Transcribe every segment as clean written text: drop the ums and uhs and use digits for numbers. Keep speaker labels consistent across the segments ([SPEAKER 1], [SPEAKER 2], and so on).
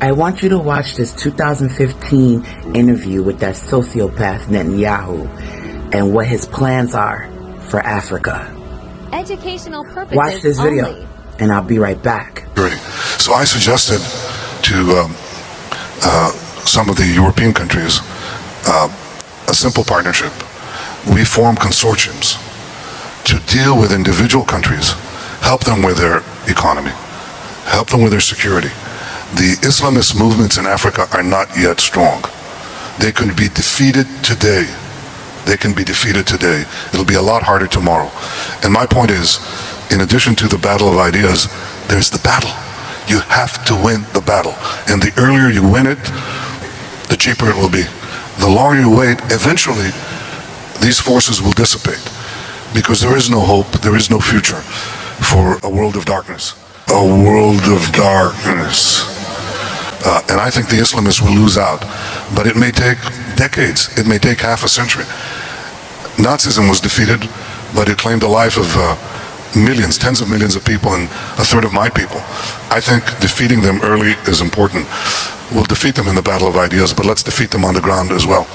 [SPEAKER 1] I want you to watch this 2015 interview with that sociopath Netanyahu and what his plans are for Africa.
[SPEAKER 2] Educational purposes
[SPEAKER 1] Watch this video,
[SPEAKER 2] only.
[SPEAKER 1] and I'll be right back.
[SPEAKER 3] So I suggested to some of the European countries a simple partnership. We form consortiums to deal with individual countries, help them with their economy, help them with their security. The Islamist movements in Africa are not yet strong. They can be defeated today. They can be defeated today. It'll be a lot harder tomorrow. And my point is, in addition to the battle of ideas, there's the battle. You have to win the battle. And the earlier you win it, the cheaper it will be. The longer you wait, eventually, these forces will dissipate. Because there is no hope, there is no future for a world of darkness. A world of darkness. And I think the Islamists will lose out. But it may take decades, it may take half a century. Nazism was defeated, but it claimed the life of millions, tens of millions of people, and a third of my people. I think defeating them early is important. We'll defeat them in the battle of ideas, but let's defeat them on the ground as well.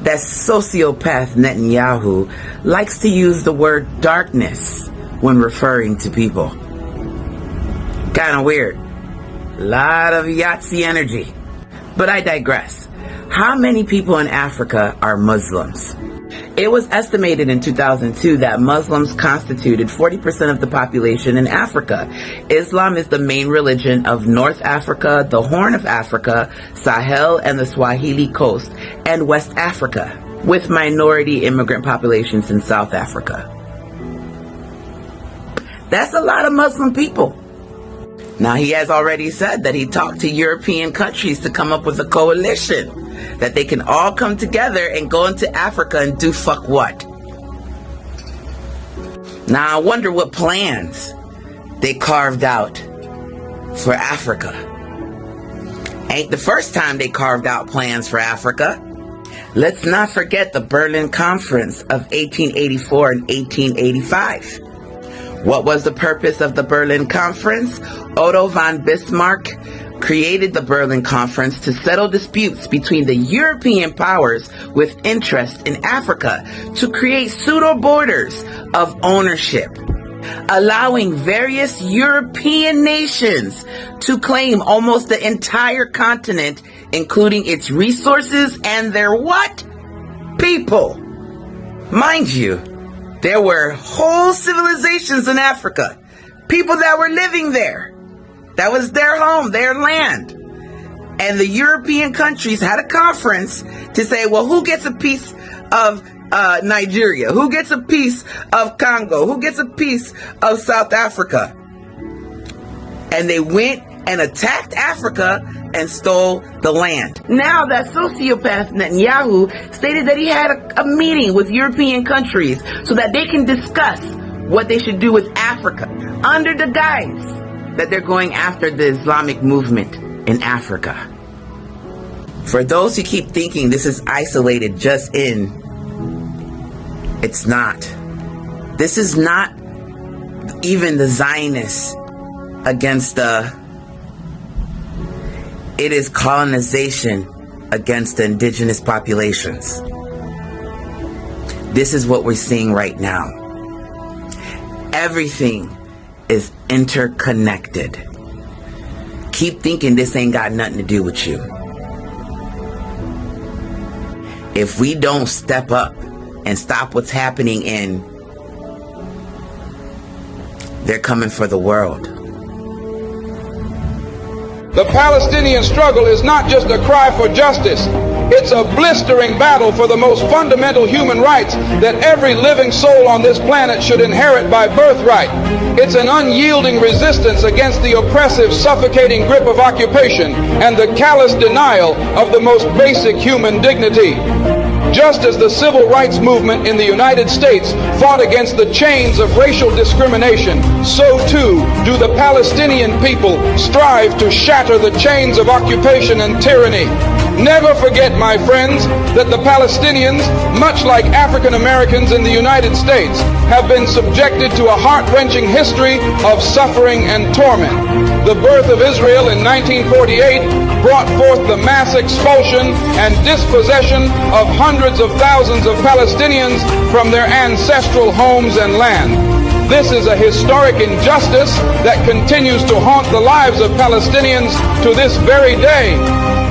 [SPEAKER 1] That sociopath Netanyahu likes to use the word darkness when referring to people. Kind of weird. Lot of Yahtzee energy. But I digress. How many people in Africa are Muslims? It was estimated in 2002 that Muslims constituted 40% of the population in Africa. Islam is the main religion of North Africa, the Horn of Africa, Sahel and the Swahili Coast, and West Africa, with minority immigrant populations in South Africa. That's a lot of Muslim people. Now, he has already said that he talked to European countries to come up with a coalition that they can all come together and go into Africa and do fuck what. Now, I wonder what plans they carved out for Africa. Ain't the first time they carved out plans for Africa. Let's not forget the Berlin Conference of 1884 and 1885. What was the purpose of the Berlin Conference? Otto von Bismarck created the Berlin Conference to settle disputes between the European powers with interest in Africa, to create pseudo borders of ownership, allowing various European nations to claim almost the entire continent, including its resources and their what? People. Mind you, there were whole civilizations in Africa, people that were living there. That was their home, their land. And the European countries had a conference to say, well, who gets a piece of Nigeria? Who gets a piece of Congo? Who gets a piece of South Africa? And they went and attacked Africa and stole the land. Now that sociopath Netanyahu stated that he had a meeting with European countries so that they can discuss what they should do with Africa under the guise that they're going after the Islamic movement in Africa. For those who keep thinking this is isolated just in, it's not. This is not even the Zionists against it is colonization against the indigenous populations. This is what we're seeing right now. Everything is interconnected. Keep thinking this ain't got nothing to do with you. If we don't step up and stop what's happening they're coming for the world.
[SPEAKER 4] The Palestinian struggle is not just a cry for justice. It's a blistering battle for the most fundamental human rights that every living soul on this planet should inherit by birthright. It's an unyielding resistance against the oppressive, suffocating grip of occupation and the callous denial of the most basic human dignity. Just as the civil rights movement in the United States fought against the chains of racial discrimination, so too do the Palestinian people strive to shatter the chains of occupation and tyranny. Never forget, my friends, that the Palestinians, much like African Americans in the United States, have been subjected to a heart-wrenching history of suffering and torment. The birth of Israel in 1948 brought forth the mass expulsion and dispossession of hundreds of thousands of Palestinians from their ancestral homes and land. This is a historic injustice that continues to haunt the lives of Palestinians to this very day.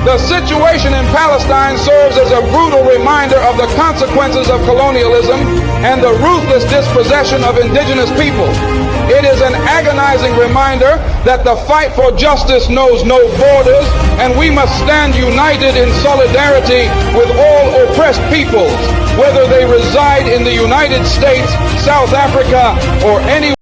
[SPEAKER 4] The situation in Palestine serves as a brutal reminder of the consequences of colonialism and the ruthless dispossession of indigenous people. It is an agonizing reminder that the fight for justice knows no borders, and we must stand united in solidarity with all oppressed peoples, whether they reside in the United States, South Africa, or any